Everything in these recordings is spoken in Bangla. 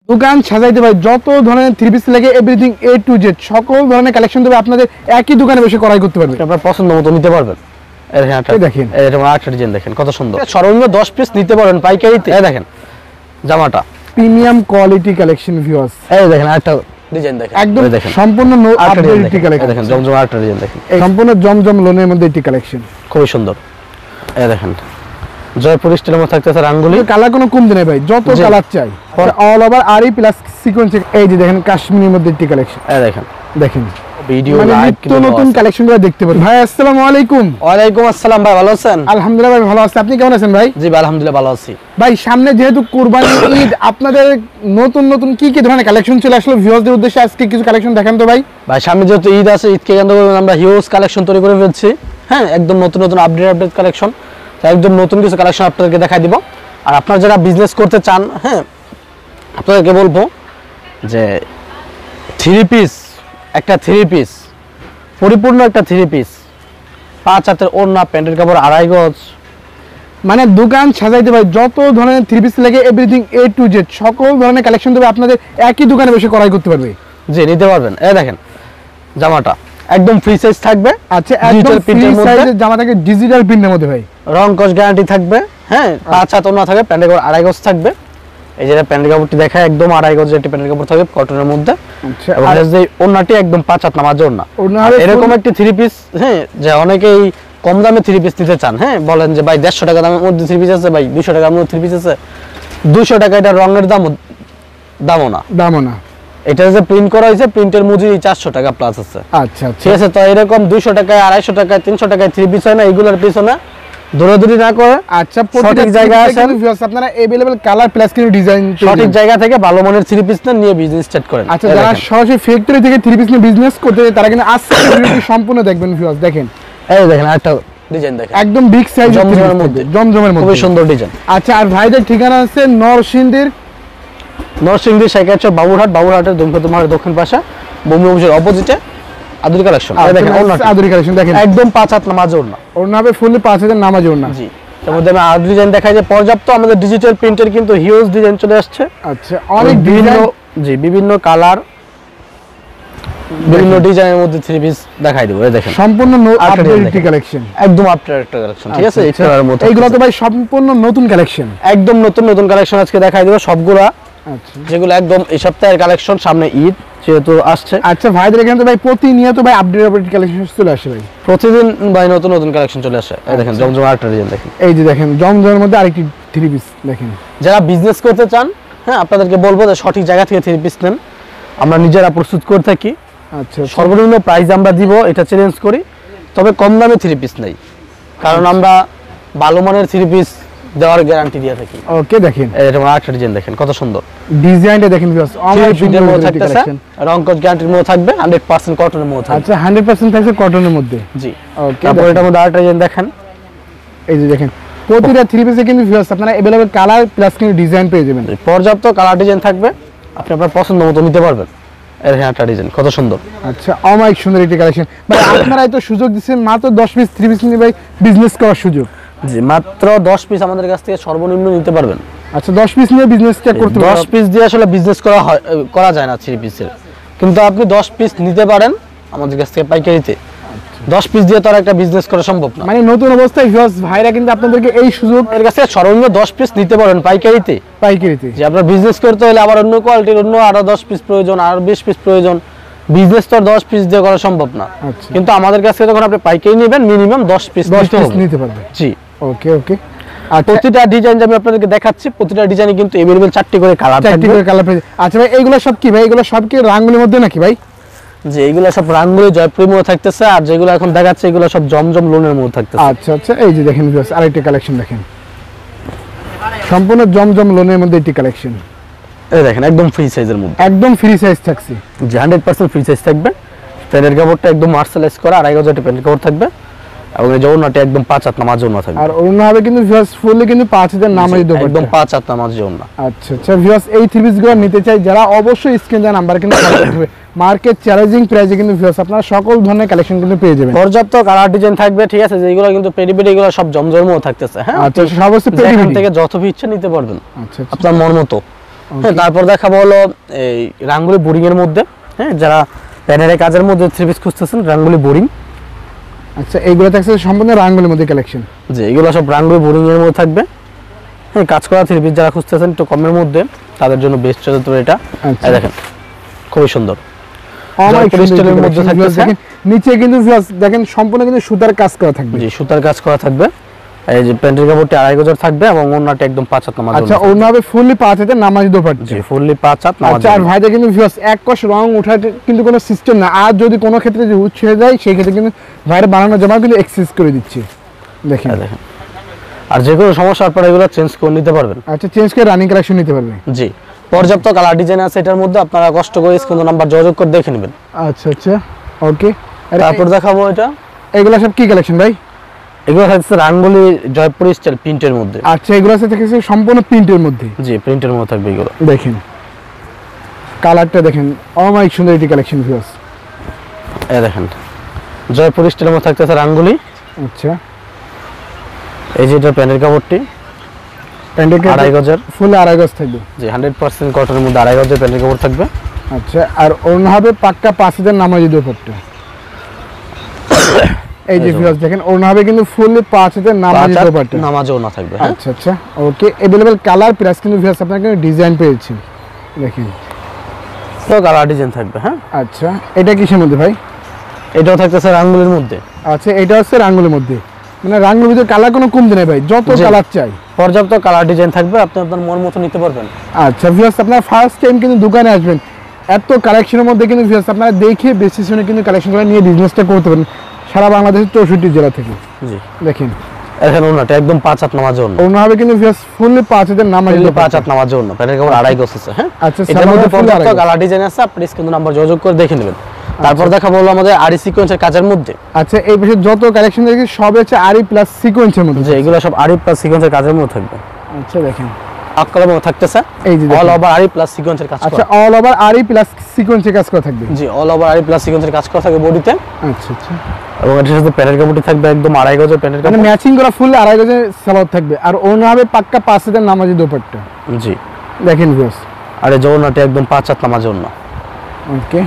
দোকান সাজাইতে ভাই যত ধরনের থ্রি পিস লাগে এভরিথিং এ টু জেড সকল ধরনের কালেকশন দেবে আপনাদের একই দোকানে বসে ক্রয় করতে পারবেন। আপনার পছন্দ মতো নিতে পারবেন। দেখেন এটা আরেকটা ডিজাইন দেখেন কত সুন্দর, সর্বনিম্ন 10 পিস নিতে পারেন পাইকারিতে। এই দেখেন জামাটা প্রিমিয়াম কোয়ালিটি কালেকশন ভিউয়ার্স। এই দেখেন আরেকটা ডিজাইন দেখেন একদম সম্পূর্ণ আপডেটেড কালেকশন। দেখেন জমজম আরেকটা ডিজাইন দেখেন, সম্পূর্ণ জমজম লোনের মধ্যে একটি কালেকশন খুবই সুন্দর। এই দেখেন জয়পুর স্টাইলের মধ্যে থাকতেছে রাঙ্গুলি কালার কোনো কমতি নেই ভাই, যত কালার চাই অল ওভার আরই প্লাস সিকোয়েন্স। এই যে দেখেন কাশ্মীরের মধ্যে একটি কালেকশন। এই দেখেন দেখেন ভিডিও মানে লাইভ নিত্য নতুন কালেকশনগুলো দেখতে পারেন। ভাই আসসালামু আলাইকুম। ওয়ালাইকুম আসসালাম ভাই, ভালো আছেন? আলহামদুলিল্লাহ ভাই ভালো আছি, আপনি কেমন আছেন ভাই? জি ভাই আলহামদুলিল্লাহ ভালো আছি। ভাই সামনে যেহেতু কুরবানি ঈদ, আপনাদের নতুন নতুন কি কি ধরনের কালেকশন চলে আসলো ভিউয়ারদের উদ্দেশ্যে আজকে কিছু কালেকশন দেখান তো ভাই। ভাই সামনে যেহেতু ঈদ আছে, ঈদকে কেন্দ্র করে আমরা হিউজ কালেকশন তৈরি করে ফেলছি। হ্যাঁ একদম নতুন নতুন আপডেট কালেকশন, একদম নতুন কিছু কালেকশন আপনাদেরকে দেখাই দিব। আর আপনারা যারা বিজনেস করতে চান, হ্যাঁ আপনাদেরকে বলবো যে থ্রি পিস, একটা থ্রি পিস পরিপূর্ণ একটা থ্রি পিস 5 হাতের ওড়না, প্যান্টের কাপড় 2.5 গজ, মানে দোকান সাজাইতে ভাই যত ধরনের থ্রি পিস লাগে এভরিথিং এ টু জেড সকল ধরনের কালেকশন দেবে আপনাদের একই দোকানে বসে ক্রয় করতে পারবে। জি নিতে পারবেন। এই দেখেন জামাটা একদম ফ্রি সাইজ থাকবে। আচ্ছা একদম ফ্রি সাইজের জামা থাকে ডিজিটাল প্রিন্টের মধ্যে ভাই, রং কস গ্যারান্টি থাকবে। হ্যাঁ 5 হাত ওড়না থাকবে, প্যান্টের কাপড় 2.5 গজ থাকবে। এই যে প্যান্টের কাপড়টি দেখায় একদম 2.5 গজ একটা প্যান্টের কাপড় থাকবে কটনের মধ্যে। আচ্ছা আর যে ওড়নাটি একদম 5 হাত নামাজ ওড়না। এরকম একটি থ্রি পিস, হ্যাঁ যে অনেকেই কম দামে থ্রি পিস নিতে চান, হ্যাঁ বলেন যে ভাই 150 টাকা দামের মধ্যে থ্রি পিস আছে, ভাই 200 টাকার মধ্যে থ্রি পিস আছে। 200 টাকা এটা রঙের দামও না, এটা যে প্রিন্ট করা হয়েছে প্রিন্টের মজুরি 400 টাকা প্লাস আছে। আচ্ছা ঠিক আছে, তো এরকম 200 টাকায় 250 টাকায় 300 টাকায় থ্রি পিস হয় না, এগুলোর পিছনে দৌড়াদৌড়ি না করে আচ্ছা প্রত্যেক জায়গায় আসেন আপনারা अवेलेबल কালার প্লাস কিছু ডিজাইন সঠিক জায়গা থেকে ভালো মানের থ্রি পিস নিয়ে বিজনেস স্টার্ট করেন। আচ্ছা যারা সরাসরি ফ্যাক্টরি থেকে থ্রি পিস নিয়ে বিজনেস করতে চায় তারা কিন্তু আজকে ভিডিওটি সম্পূর্ণ দেখবেন ভিউয়ার্স। দেখেন এই দেখেন একটা ডিজাইন দেখেন একদম বিগ সাইজ জমজমের মধ্যে খুবই সুন্দর ডিজাইন। আচ্ছা আর ভাইদের ঠিকানা আছে নরসিংদীর সাইকেল বাবুরহাটের দক্ষিণ পাশে ভূমি অফিসের অপোজিটে আদুরি কালেকশন। দেখেন আদুরি কালেকশন দেখেন একদম 5 হাত নামাজ ওড়না, ওড়না হবে ফুললি 5 হাজার নামাজ ওড়না। জি এর মধ্যে আমি আরো ডিজাইন দেখাই যে পর্যাপ্ত আমাদের ডিজিটাল প্রিন্টের কিন্তু হিউজ ডিজাইন চলে আসছে। আচ্ছা অনেক বিভিন্ন কালার বিভিন্ন ডিজাইনের মধ্যে থ্রি পিস দেখাই দেব। এই দেখেন সম্পূর্ণ আপডেটেড কালেকশন, একদম আপডেটেড কালেকশন। ঠিক আছে, এইগুলো তো ভাই সম্পূর্ণ নতুন কালেকশন, একদম নতুন কালেকশন আজকে দেখাই দেব সবগুলা। আচ্ছা যেগুলো একদম এই সপ্তাহের কালেকশন, সামনে ঈদ যেহেতু আসছে। আচ্ছা ভাইদের এখানে তো ভাই প্রতিনিয়ত ভাই আপডেটেড কালেকশন চলে আসে ভাই, প্রতিদিন ভাই নতুন কালেকশন চলে আসে। এই দেখেন জমজম আরেকটা ডিজাইন দেখেন, এই যে দেখেন জমজমের মধ্যে আরেকটি থ্রি পিস দেখেন। যারা বিজনেস করতে চান, হ্যাঁ আপনাদেরকে বলবো যে সঠিক জায়গা থেকে থ্রি পিস নেন, আমরা নিজেরা প্রস্তুত করে থাকি। আচ্ছা সর্বনিম্ন প্রাইস আমরা দিব, এটা চ্যালেঞ্জ করি, তবে কম দামে থ্রি পিস নেই, কারণ আমরা ভালো মানের থ্রি পিস দেওয়ার গ্যারান্টি দিয়ে থাকি। ওকে দেখেন এটা আরেকটা ডিজাইন দেখেন কত সুন্দর ডিজাইনটা দেখেন ভিউয়ার্স, অনেক সুন্দর মধ্যে থাকতেছে, রং কস গ্যারান্টির মধ্যে থাকবে, 100% কটনের মধ্যে থাকবে। আচ্ছা 100% থাকছে কটনের মধ্যে। জি ওকে তারপর এটার মধ্যে আরেকটা ডিজাইন দেখেন, এই যে দেখেন প্রতিটা থ্রি পিসে কিন্তু ভিউয়ার্স আপনারা अवेलेबल কালার প্লাস কিন্তু ডিজাইন পেয়ে যাবেন, পর্যাপ্ত কালার ডিজাইন থাকবে, আপনি আপনার পছন্দ মতো নিতে পারবেন। এর একটা ডিজাইন কত সুন্দর। আচ্ছা অনেক সুন্দর একটি কালেকশন ভাই, আপনারাই তো সুযোগ দিচ্ছেন মাত্র 10 পিস থ্রি পিস নিয়ে ভাই বিজনেস করার সুযোগ। জি মাত্র 10 পিস আমাদের কাছ থেকে সর্বনিম্ন নিতে পারবেন। আচ্ছা 10 পিস নিয়ে বিজনেসটা করতে পারবেন। 10 পিস দিয়ে আসলে বিজনেস করা যায় না থ্রি পিসের, কিন্তু আপনি 10 পিস নিতে পারেন আমাদের কাছ থেকে পাইকারিতে। 10 পিস দিয়ে তো আর একটা বিজনেস করা সম্ভব না। মানে নতুন অবস্থায় ভিউয়ার্স ভাইরা কিন্তু আপনাদেরকে এই সুযোগ, এর কাছে সর্বনিম্ন 10 পিস নিতে পারেন পাইকারিতে। যে আপনার বিজনেস করতে হলে আবার অন্য কোয়ালিটির অন্য আরো 10 পিস প্রয়োজন, আরো 20 পিস প্রয়োজন, বিজনেস তো 10 পিস দিয়ে করা সম্ভব না। কিন্তু আমাদের কাছে যখন আপনি পাইকারি নেবেন মিনিমাম 10 পিস নিতে পারবেন। জি ওকে আর প্রতিটা ডিজাইন আমি আপনাদেরকে দেখাচ্ছি, প্রতিটা ডিজাইনে কিন্তু अवेलेबल 4টি করে কালার থাকবে। আচ্ছা ভাই এইগুলো সব কি ভাই, এগুলো সব কি রাঙ্গুলির মধ্যে নাকি ভাই? যে এগুলো সব রাঙ্গুলি জয়পুরের মধ্যে থাকতেছে, আর যেগুলো এখন দেখাচ্ছে এগুলো সব জমজম লোনের মধ্যে থাকতেছে। আচ্ছা এই যে দেখেন ভিউয়ার্স আরেকটা কালেকশন দেখেন, সম্পূর্ণ জমজম লোনের মধ্যে একটি কালেকশন। এই দেখেন একদম ফ্রি সাইজের মধ্যে, একদম ফ্রি সাইজ থাকছে, যে 100% ফ্রি সাইজ থাকবে। প্যান্টের কাপড়টা একদম মার্শালাইজ করা 2.5 গজ প্যান্টের কাপড় থাকবে, এবং এই ওড়নাটা একদম 5 হাত নামাজ ওড়না থাকবে। আর ওড়না হবে কিন্তু ভিউয়ার্স ফুললি কিন্তু 5 হাজার নামাজ দেব, একদম 5 হাত নামাজ ওড়না। আচ্ছা ভিউয়ার্স এই থ্রি পিসগুলো নিতে চাই যারা অবশ্যই স্ক্রিন দেওয়া নাম্বার কিন্তু কন্টাক্ট করবে। মার্কেট চ্যালেঞ্জিং প্রাইসে কিন্তু ভিউয়ার্স আপনারা সকল ধরনের কালেকশন কিন্তু পেয়ে যাবেন, পর্যাপ্ত কালার ডিজাইন থাকবে। ঠিক আছে, যেগুলো কিন্তু পেডিপেডি এগুলো সব জমজমের মধ্যে থাকতেছে। হ্যাঁ আচ্ছা সব হচ্ছে এখান থেকে যত ইচ্ছা নিতে পারবেন। আচ্ছা আপনার মন মতো। হ্যাঁ, তারপর দেখাবো হলো এই রাঙ্গুলি বোরিং এর মধ্যে, হ্যাঁ, যারা প্যানেলের কাজের মধ্যে থ্রি পিস খুঁজতেছেন রাঙ্গুলি বোরিং। আচ্ছা, এইগুলো থাকছে সম্পূর্ণ রাঙ্গুলির মধ্যে কালেকশন। জি, এগুলো সব রাঙ্গুলি বোরিং এর মধ্যে থাকবে। হ্যাঁ, কাজ করা থ্রি পিস যারা খুঁজতেছেন একটু কমের মধ্যে, তাদের জন্য বেস্ট হতে পারে এটা। আচ্ছা। এই দেখেন খুবই সুন্দর অনেক ক্রিস্টালের মধ্যে থাকতেছে। দেখেন নিচে কিন্তু ভিউয়ার্স দেখেন সম্পূর্ণ কিন্তু সুতার কাজ করা থাকবে। জি, সুতার কাজ করা থাকবে। এই যে প্যান্টের কাপড়টি 2.5 গজ থাকবে এবং ওড়নাটি একদম 5 হাত নামাজ। আচ্ছা, ওড়না হবে ফুললি 5 হাতে নামাজি দোপাট্টা। জি, ফুললি 5 হাত নামাজ। আচ্ছা, আর ভাইদের কিন্তু ভিউয়ার্স এক কষ রং ওঠাতে কিন্তু কোনো সিস্টেম না। আর যদি কোনো ক্ষেত্রে যে উচ্ছে যায় সেই ক্ষেত্রে কিন্তু ভাইরা বানানো জামা কিন্তু এক্সচেঞ্জ করে দিচ্ছে। দেখেন দেখেন, আর যে কোনো সমস্যা আপনারা এগুলো চেঞ্জ করে নিতে পারবেন। আচ্ছা, চেঞ্জ করে রানিং কালেকশন নিতে পারবে। জি, পর্যাপ্ত কালার ডিজাইন আছে এটার মধ্যে, আপনারা কষ্ট করে স্ক্রিন নাম্বার যোগাযোগ করে দেখে নেবেন। আচ্ছা আচ্ছা, ওকে। তারপর দেখাবো এটা, এগুলা সব কি কালেকশন ভাই? এগুলো থাকছে রাঙ্গুলি জয়পুরি স্টাইল প্রিন্টের মধ্যে। আচ্ছা, এগুলো আছে থাকছে সম্পূর্ণ প্রিন্টের মধ্যে। জি, প্রিন্টের মধ্যে থাকবে এগুলো। দেখেন কালারটা দেখেন, অনেক সুন্দর এটি কালেকশন ভিউয়ার্স। এই দেখেন জয়পুরি স্টাইলের মধ্যে থাকতেছে রাঙ্গুলি। আচ্ছা, এই যে এটা প্যান্টের কাপড়টি প্যান্টের 2.5 গজের, ফুল 2.5 গজ থাকবে। জি 100% কটনের মধ্যে 2.5 গজের প্যান্টের কাপড় থাকবে। আচ্ছা, আর ওড়না হবে পাক্কা 5 হাজার নামাজি দোপাট্টা। এই যে ভিউয়ার্স দেখেন ওড়না হবে কিন্তু ফুললি 5 হাজার নামাজি দোপাট্টা, নামাজ ওড়না থাকবে। হ্যাঁ, আচ্ছা আচ্ছা, ওকে। अवेलेबल কালার প্রাইস কিন্তু ভিউয়ার্স আপনারা কিন্তু ডিজাইন পেয়েছেন। দেখেন তো কালার ডিজাইন থাকবে। হ্যাঁ, আচ্ছা, এটা কিসের মধ্যে ভাই? এটাও থাকতেছে রাঙ্গুলির মধ্যে। আচ্ছা, এটা হচ্ছে রাঙ্গুলির মধ্যে, মানে রাঙ্গুলির ভিতরে কালার কোনো কমতি নেই ভাই, যত জি। কালার চাই পর্যাপ্ত কালার ডিজাইন থাকবে, আপনি আপনার মন মতো নিতে পারবেন। আচ্ছা ভিউয়ার্স, আপনারা ফার্স্ট টাইম কিন্তু দোকানে আসবেন, এত কালেকশনের মধ্যে কিন্তু ভিউয়ার্স আপনারা দেখে বেশি শুনে কিন্তু কালেকশনগুলো নিয়ে বিজনেসটা করতে পারেন সারা বাংলাদেশের 64 জেলা থেকে। জি, দেখেন এখানে ওড়নাটা একদম 5 হাত নামাজ ওড়না। ওড়না হবে কিন্তু ভিউয়ার্স ফুললি 5 হাজার নামাজি ফুললি 5 দোপাট্টা। হাত নামাজ ওড়না, প্যান্টের কাপড় 2.5 গজ আছে। হ্যাঁ, আচ্ছা, এটার মধ্যে সালোয়ার ফুল পর্যাপ্ত 2.5 গজ। কালার ডিজাইন আছে, আপনি স্ক্রিন নাম্বার যোগাযোগ করে দেখে নেবেন। তারপর দেখাবো হলো আমাদের আরি সিকোয়েন্সের কাজের মধ্যে। আচ্ছা, এই বিষয়ে যত কালেকশন দেখি সব হচ্ছে আরি প্লাস সিকোয়েন্সের মধ্যে। যে এগুলো সব আরি প্লাস সিকোয়েন্সের কাজের মধ্যে থাকবে। আচ্ছা, দেখেন আকলের মধ্যে থাকতেছে এই যে অল দেখেন। ওভার আরি প্লাস সিকোয়েন্সের কাজ আচ্ছা, করা। অল ওভার আরি প্লাস সিকোয়েন্সের কাজ করা থাকবে। জি, অল ওভার আরি প্লাস সিকোয়েন্সের কাজ করা থাকবে বডিতে। আচ্ছা আচ্ছা, এবং এটার সাথে প্যান্টের কাপড়টি থাকবে একদম 2.5 গজের প্যান্টের মানে কাপড়। ম্যাচিং করা ফুল 2.5 গজের সালোয়ার থাকবে, আর ওড়না হবে পাক্কা 5 হাজার নামাজি দোপাট্টা। জি, দেখেন ভিউয়ার্স, আর এই ওড়নাটি একদম 5 হাত নামাজ ওড়না। ওকে।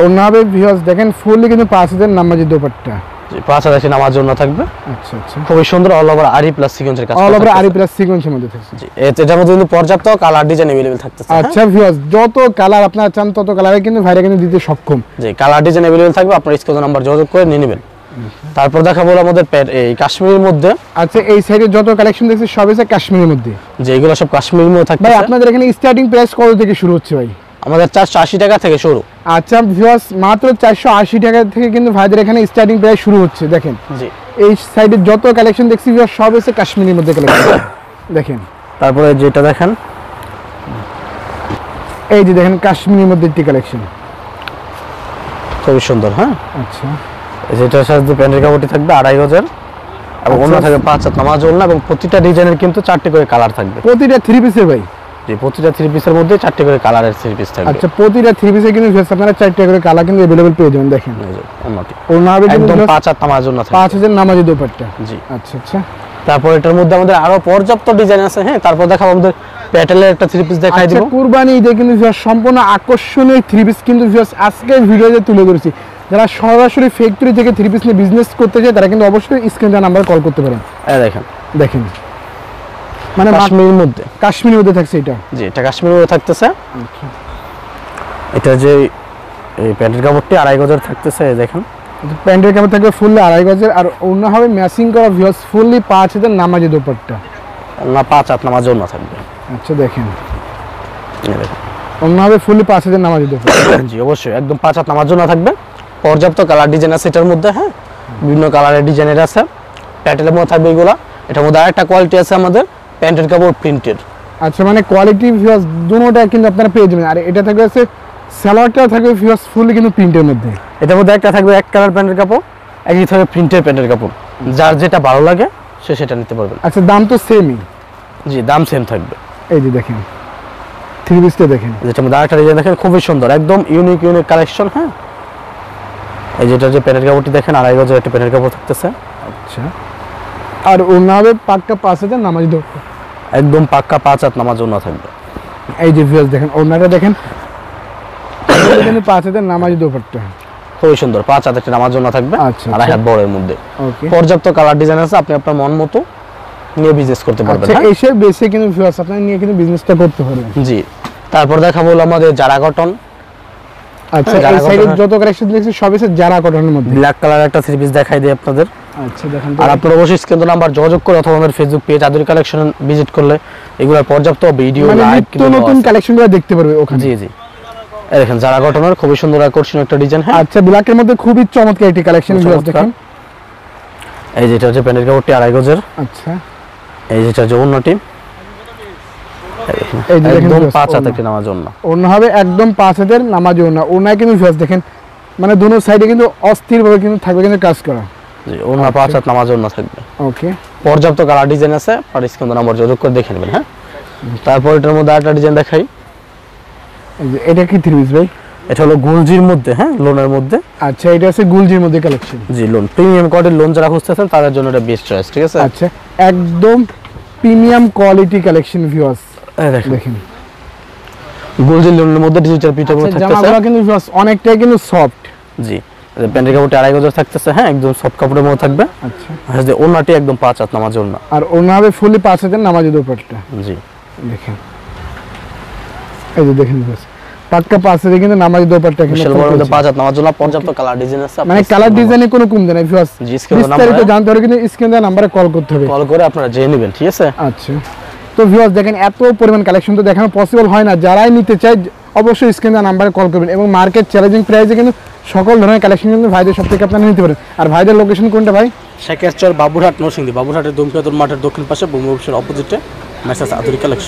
ওড়না হবে ভিউয়ার্স দেখেন ফুললি কিন্তু 5 হাজার নামাজি দোপাট্টা। জি, 5 হাত নামাজ ওড়না থাকবে। আচ্ছা আচ্ছা, খুবই সুন্দর অল ওভার আরি প্লাস সিকোয়েন্সের কাজ অল করা ওভার থাকতেছে। আরি প্লাস সিকোয়েন্সের মধ্যে থাকছে। জি, এটার মধ্যে কিন্তু পর্যাপ্ত কালার ডিজাইন अवेलेबल থাকতেছে। আচ্ছা ভিউয়ার্স, যত কালার আপনারা চান তত কালারে কিন্তু ভাইরা কিন্তু দিতে সক্ষম। জি, কালার ডিজাইন अवेलेबल থাকবে, আপনার স্ক্রিন নাম্বার যোগাযোগ করে নিয়ে নেবেন। তারপর দেখাবো আমাদের এই কাশ্মীরের মধ্যে। আচ্ছা, এই সাইডে যত কালেকশন দেখছি সব আছে কাশ্মীরের মধ্যে। যে এগুলো সব কাশ্মীরের মধ্যে থাকবে। ভাই আপনাদের এখানে স্টার্টিং প্রাইস কত থেকে শুরু হচ্ছে ভাই? আমাদের 480 টাকা থেকে শুরু। আচ্ছা ভিউয়ার্স, মাত্র 480 টাকা থেকে কিন্তু ভাইদের এখানে স্টার্টিং প্রাইস শুরু হচ্ছে। দেখেন জি, এই সাইডে যত কালেকশন দেখছি ভিউয়ার্স সব আছে কাশ্মীরের মধ্যে কালেকশন। দেখেন তারপরে যেটা দেখেন, এই যে দেখেন কাশ্মীরের মধ্যে একটি কালেকশন। খুবই সুন্দর। হ্যাঁ, আচ্ছা, যেটার সাথে প্যান্টের কাপড়টি থাকবে 2.5 গজের এবং আচ্ছা। ওড়না থাকবে 5 হাত নামাজ ওড়না, এবং প্রতিটা ডিজাইনের কিন্তু 4টি করে কালার থাকবে। প্রতিটা 3 পিসের ভাই? জি, প্রতিটা 3 পিসের মধ্যে 4টি করে কালারের 3 পিস থাকবে। আচ্ছা, প্রতিটা 3 পিসে কিন্তু ভিউয়ার্স আপনারা 4টা করে কালার কিন্তু अवेलेबल পেয়ে যাবেন। দেখেন এই যে ওড়নাটি ওড়না হবে কিন্তু একদম 5 হাত নামাজ ওড়না থাকবে। 5 হাজার নামাজি দোপাট্টা। জি, আচ্ছা আচ্ছা, তারপর এটার মধ্যে আমাদের আরো পর্যাপ্ত ডিজাইন আছে। হ্যাঁ, তারপর দেখাবো আমাদের প্যাটেলের একটা 3 পিস দেখাই আচ্ছা, দিব। কুরবানি ঈদে কিন্তু ভিউয়ার্স সম্পূর্ণ আকর্ষণীয় 3 পিস কিন্তু ভিউয়ার্স আজকের ভিডিওতে তুলে ধরেছি। যারা সরাসরি ফ্যাক্টরি থেকে 3 পিস নিয়ে বিজনেস করতে চায় তারা কিন্তু অবশ্যই স্ক্রিনে নাম্বার কল করতে পারেন। এই দেখেন, দেখেন মানে কাশ্মীরের মধ্যে। কাশ্মীরের মধ্যে থাকছে এটা। জি, এটা কাশ্মীরের মধ্যে থাকতেছে। এটা যে এই প্যান্টের কাপড়টি 2.5 গজের থাকতেছে। এই দেখেন প্যান্টের কাপড় থাকবে ফুললি 2.5 গজের, আর ওড়না হবে ম্যাচিং করা ভিউয়ার্স ফুললি 5 হাজার নামাজি দোপাট্টা। না, 5 হাত নামাজ ওড়না থাকবে। আচ্ছা, দেখেন এই দেখেন। ওড়না হবে ফুললি 5 হাজার নামাজি দোপাট্টা। জি, অবশ্যই একদম 5 হাত নামাজ ওড়না থাকবে। পর্যাপ্ত কালার ডিজাইন আছে এটার মধ্যে। হ্যাঁ, বিভিন্ন কালারের ডিজাইনের আছে, প্যাটেলের মধ্যে থাকবে এগুলা। এটার মধ্যে আরেকটা কোয়ালিটি আছে আমাদের প্যান্টের কাপড় প্রিন্টের। আচ্ছা, মানে কোয়ালিটি ভিউয়ার্স দুটোটা কিন্তু আপনারা পেয়ে যাবেন। আর এটা থাকবে আছে সালোয়ারটা থাকবে ভিউয়ার্স ফুললি কিন্তু প্রিন্টের মধ্যে। এটার মধ্যে একটা থাকবে এক কালার প্যান্টের কাপড়, একই থাকবে প্রিন্টের প্যান্টের কাপড়। যার যেটা ভালো লাগে সে সেটা নিতে পারবেন। আচ্ছা, দাম তো সেমই? জি, দাম সেম থাকবে। এই যে দেখেন 3 পিসটা দেখেন, যেটার মধ্যে আরেকটা ডিজাইন দেখেন, খুবই সুন্দর, একদম ইউনিক কালেকশন। হ্যাঁ, এই যেটা যে প্যান্টের কাপড়টি দেখেন 2.5 গজের একটা প্যান্টের কাপড় থাকতেছে। আচ্ছা, আর ওড়না হবে পাক্কা 5 হাজার নামাজি দোপাট্টা। একদম পাক্কা 5 হাত নামাজ ওড়না থাকবে। এই যে ভিউয়ার্স দেখেন ওড়নাটা দেখেন, এগুলো কিন্তু 5 হাতের নামাজি দোপাট্টা। খুবই সুন্দর, 5 হাতের একটা নামার জন্য থাকবে, আচ্ছা, আর হাত বড়ের মধ্যে ওকে। পর্যাপ্ত কালার ডিজাইন আছে, আপনি আপনার মন মতো নিয়ে বিজনেস করতে পারবেন। আচ্ছা, হ্যাঁ? এসে বেসে কিন্তু ভিউয়ার্স আপনারা নিয়ে কিন্তু বিজনেসটা করতে পারবেন। জি, তারপর দেখাবো হলো আমাদের জারা কটন। আচ্ছা, জারা এই সাইডে কটনের- যত কালেকশন দেখছি সব এসে জারা কটনের মধ্যে। ব্ল্যাক কালার একটা থ্রি পিস দেখাই দিই আপনাদের। আচ্ছা দেখেন তো, আর আপনারা অবশ্যই স্ক্রিন নাম্বার যোগাযোগ করে অথবা আমাদের Facebook page Aduri collection visit করলে এগুলোর পর্যাপ্ত ভিডিও মানে লাইভ নিত্য নতুন কালেকশনগুলো দেখতে পারবে ওখানে। জি জি, এই দেখেন জারা কটনের খুবই সুন্দর আকর্ষণীয় একটা ডিজাইন। হ্যাঁ, আচ্ছা, ব্ল্যাকের মধ্যে খুবই চমৎকার একটি কালেকশন ভিউয়ার্স চমৎকার। দেখেন। এই যেটা হচ্ছে প্যান্টের কাপড়টি 2.5 গজের, আচ্ছা, এই যেটা হচ্ছে ওড়নাটি এই যে দেখেন একদম ভিউয়ার্স, 5 হাতে ওড়না। একটি নামার জন্য। ওড়না হবে একদম 5 হাতের নামাজি ওড়না। ওড়নায় কিন্তু ভিউয়ার্স দেখেন মানে দোনো সাইডে কিন্তু অস্থিরভাবে কিন্তু থাকবে কিন্তু কাজ করা। জি, ওড়না 5 হাত নামার জন্য থাকবে। ওকে, পর্যাপ্ত কালার ডিজাইন আছে, আর স্ক্রিন নাম্বার যোগাযোগ করে দেখে নেবেন। হ্যাঁ, তারপর এটার মধ্যে আরেকটা ডিজাইন দেখাই। এই যে এটা কি থ্রি পিস ভাই? এটা হলো গুলজির মধ্যে, হ্যাঁ লোনের মধ্যে। আচ্ছা, এটা আছে গুলজির মধ্যে কালেকশন। জি, লোন প্রিমিয়াম কোয়ালিটির লোন যারা খুঁজতেছেন তাদের জন্য এটা বেস্ট চয়েস। ঠিক আছে, আচ্ছা, একদম প্রিমিয়াম কোয়ালিটি কালেকশন ভিউয়ার্স এই দেখেন দেখেন। গুলজির লোনের মধ্যে ডিজিটাল পিটাগুলো আচ্ছা, থাকতেছে। জামাগুলো কিন্তু ভিউয়ার্স অনেকটাই কিন্তু সফট। জি, প্যান্টের কাপড়টি 2.5 গজের থাকতেছে। হ্যাঁ, একদম সফট কাপড়ের মধ্যে থাকবে। আচ্ছা, আর যে ওড়নাটি একদম 5 হাত নামার জন্য। আর ওড়না হবে ফুলি 5 হাতের নামাজি দোপাট্টা। জি, দেখেন, এই যে দেখেন ভিউয়ার্স পাক্কা 5 হাতে কিন্তু নামাজি দোপাট্টা কিন্তু বিশাল বড় মধ্যে 5 হাত নামার জন্য পর্যাপ্ত কালার ডিজাইন আছে। মানে কালার ডিজাইনে কোনো কমতি নাই ভিউয়ার্স। জি, স্ক্রিনে বিস্তারিত নাম্বার জানতে হলে কিন্তু স্ক্রিন দেওয়া নম্বরে কল করতে হবে। কল করে আপনারা জেনে নেবেন। ঠিক আছে, আচ্ছা, তো ভিউয়ার্স দেখেন এত পরিমাণ কালেকশন তো দেখানো পসিবল হয় না। যারাই নিতে চায় অবশ্যই স্ক্রিন দেওয়া নাম্বারে কল করবেন, এবং মার্কেট চ্যালেঞ্জিং প্রাইসে কিন্তু সকল ধরনের কালেকশন কিন্তু ভাইদের সব থেকে আপনারা নিতে পারেন। আর ভাইদের লোকেশন কোনটা ভাই? শেখেরচর বাবুরহাট নরসিংদী, বাবুরহাটের দমকাদুর মাঠের দক্ষিণ পাশে বঙ্গবন্ধুর অপোজিটে মেসার্স আদুরি কালেকশন।